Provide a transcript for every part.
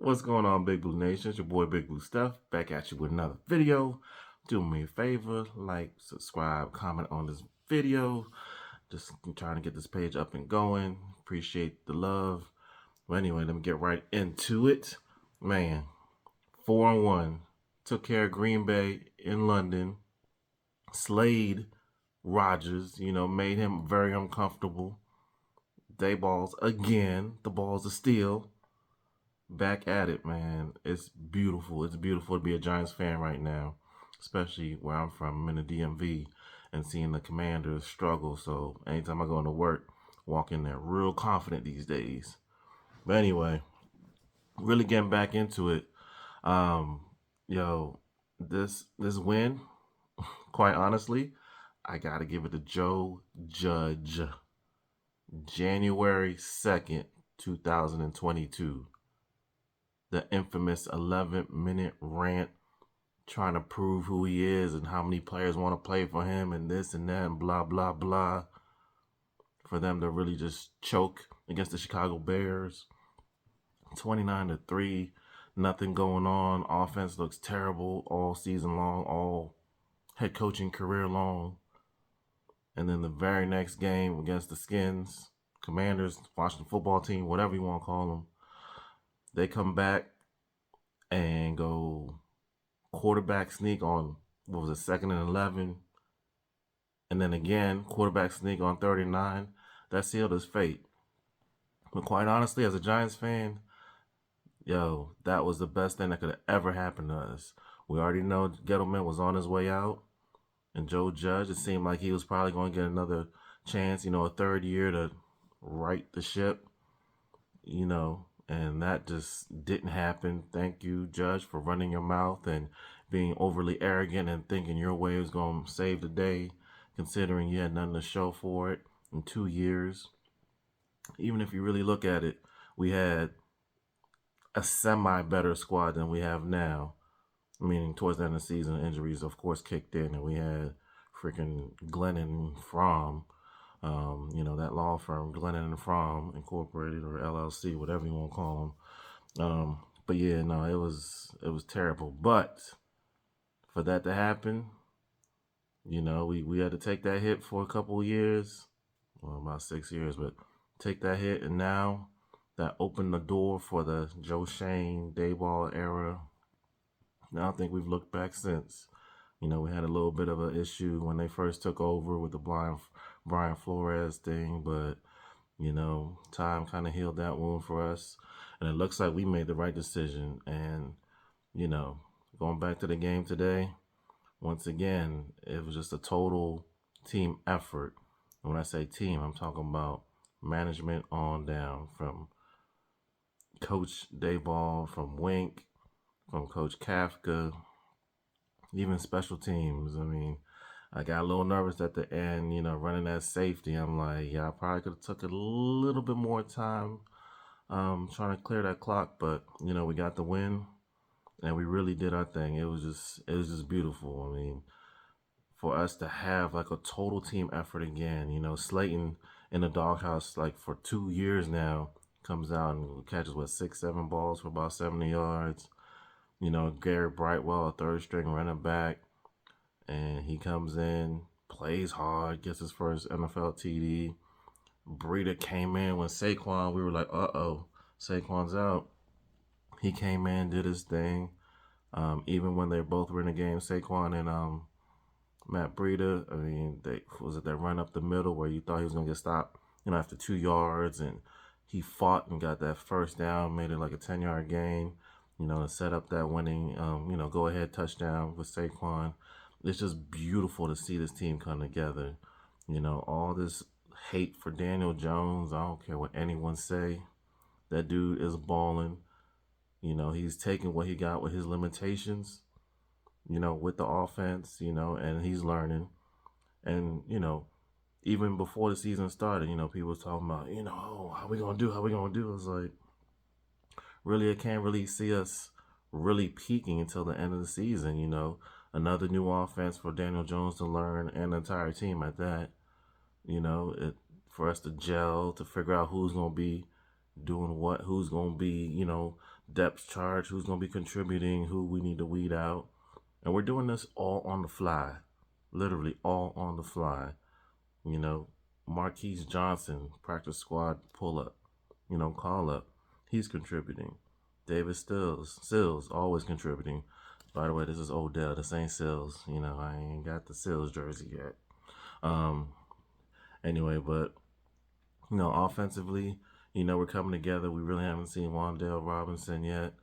What's going on, Big Blue Nation? It's your boy Big Blue Stuff back at you with another video. Do me a favor, like, subscribe, comment on this video. Just trying to get this page up and going. Appreciate the love. Well, anyway, let me get right into it. Man, 4-1. Took care of Green Bay in London. Slayed Rodgers, made him very uncomfortable. Daboll's again. The balls are still. Back at it, man. It's beautiful. It's beautiful to be a Giants fan right now, especially where I'm from. I'm in the DMV and seeing the Commanders struggle. So anytime I go into work, walk in there real confident these days. But anyway, really getting back into it. Yo, this win, quite honestly, I gotta give it to Joe Judge. January 2nd, 2022. The infamous 11-minute rant trying to prove who he is and how many players want to play for him and this and that and blah, blah, blah. For them to really just choke against the Chicago Bears. 29-3, nothing going on. Offense looks terrible all season long, all head coaching career long. And then the very next game against the Skins, Commanders, Washington football team, whatever you want to call them, they come back and go quarterback sneak on, 2nd and 11. And then again, quarterback sneak on 39. That sealed his fate. But quite honestly, as a Giants fan, that was the best thing that could have ever happened to us. We already know Gettleman was on his way out. And Joe Judge, it seemed like he was probably going to get another chance, a third year to right the ship, and that just didn't happen. Thank you, Judge, for running your mouth and being overly arrogant and thinking your way was going to save the day, considering you had nothing to show for it in 2 years. Even if you really look at it, we had a semi-better squad than we have now. Meaning towards the end of the season, injuries, of course, kicked in, and we had freaking Glennon Fromm, that law firm, Glennon and Fromm Incorporated or LLC, whatever you want to call them. But yeah, no, it was terrible. But for that to happen, we had to take that hit for a couple of years, well, about 6 years, but take that hit, and now that opened the door for the Joe Schoen, Daboll era. Now I think we've looked back since. We had a little bit of an issue when they first took over with the Brian Flores thing, but, time kind of healed that wound for us. And it looks like we made the right decision. And, going back to the game today, once again, it was just a total team effort. And when I say team, I'm talking about management on down, from Coach Daboll, from Wink, from Coach Kafka, even special teams. I got a little nervous at the end, running that safety. I'm like, I probably could have took a little bit more time trying to clear that clock, but, we got the win, and we really did our thing. It was just beautiful. For us to have, like, a total team effort again, Slayton in the doghouse, like, for 2 years now, comes out and catches, 6-7 balls for about 70 yards. Garrett Brightwell, a third-string running back, and he comes in, plays hard, gets his first NFL TD. Breida came in when Saquon, we were like, uh-oh, Saquon's out. He came in, did his thing. Even when they both were in the game, Saquon and Matt Breida, that run up the middle where you thought he was going to get stopped, after 2 yards, and he fought and got that first down, made it like a 10-yard gain. To set up that winning, go-ahead touchdown with Saquon. It's just beautiful to see this team come together. All this hate for Daniel Jones, I don't care what anyone say. That dude is balling. He's taking what he got with his limitations, with the offense, and he's learning. And, even before the season started, people was talking about, how we going to do? It's like, really, I can't really see us really peaking until the end of the season, Another new offense for Daniel Jones to learn, and the entire team at that. For us to gel, to figure out who's going to be, doing what, who's going to be, depth charge, who's going to be contributing, who we need to weed out. And we're doing this all on the fly, literally all on the fly. You know, Marquise Johnson, practice squad pull up, call up. He's contributing. David Sills, always contributing. By the way, this is Odell. This ain't Sills. I ain't got the Sills jersey yet. Um, anyway, but offensively, we're coming together. We really haven't seen Wan'Dale Robinson yet.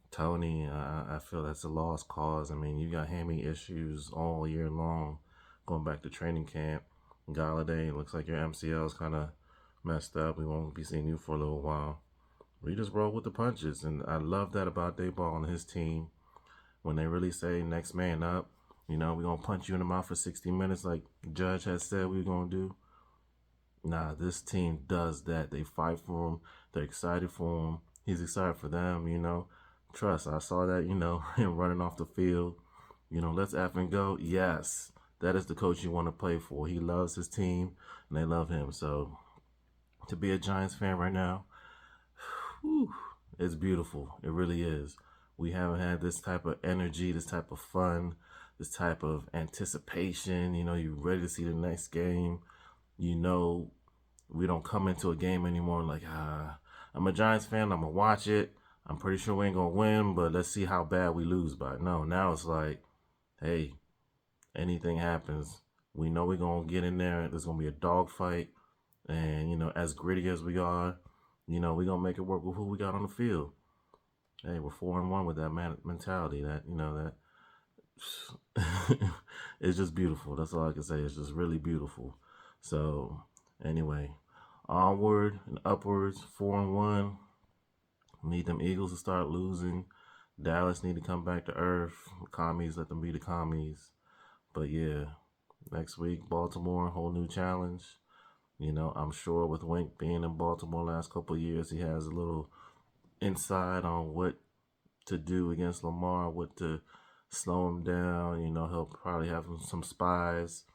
Tony, I feel that's a lost cause. I mean, you got hammy issues all year long, going back to training camp. Galladay, looks like your MCL is kind of messed up. We won't be seeing you for a little while. We just roll with the punches, and I love that about Daboll and his team. When they really say next man up, we're going to punch you in the mouth for 60 minutes like Judge has said we're going to do. Nah, this team does that. They fight for him. They're excited for him. He's excited for them, Trust, I saw that, him running off the field. Let's effing go. Yes, that is the coach you want to play for. He loves his team, and they love him. So, to be a Giants fan right now, whew, it's beautiful. It really is. We haven't had this type of energy, this type of fun, this type of anticipation. You're ready to see the next game. We don't come into a game anymore like, I'm a Giants fan. I'm going to watch it. I'm pretty sure we ain't going to win, but let's see how bad we lose by. No, now it's like, hey, anything happens. We know we're going to get in there. There's going to be a dogfight. And, as gritty as we are, we're going to make it work with who we got on the field. Hey, we're 4-1 with that mentality. That it's just beautiful. That's all I can say. It's just really beautiful. So, anyway, onward and upwards, 4-1. Need them Eagles to start losing. Dallas need to come back to earth. Commies, let them be the commies. But yeah, next week, Baltimore, whole new challenge. I'm sure with Wink being in Baltimore last couple of years, he has a little insight on what to do against Lamar, what to slow him down. He'll probably have some spies.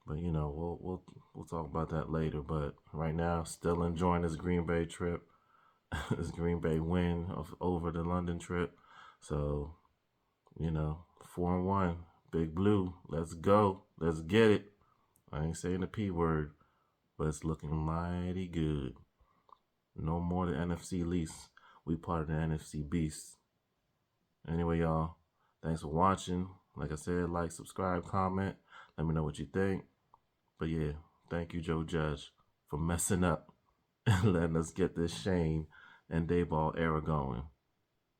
But we'll talk about that later. But right now, still enjoying this Green Bay trip, this Green Bay win over the London trip. So 4-1, Big Blue. Let's go. Let's get it. I ain't saying the P word, but it's looking mighty good. No more the NFC least. We part of the NFC beast. Anyway, y'all, thanks for watching. Like I said, like, subscribe, comment. Let me know what you think. But yeah, thank you, Joe Judge, for messing up and letting us get this Shane and Daboll era going.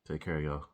Take care, y'all.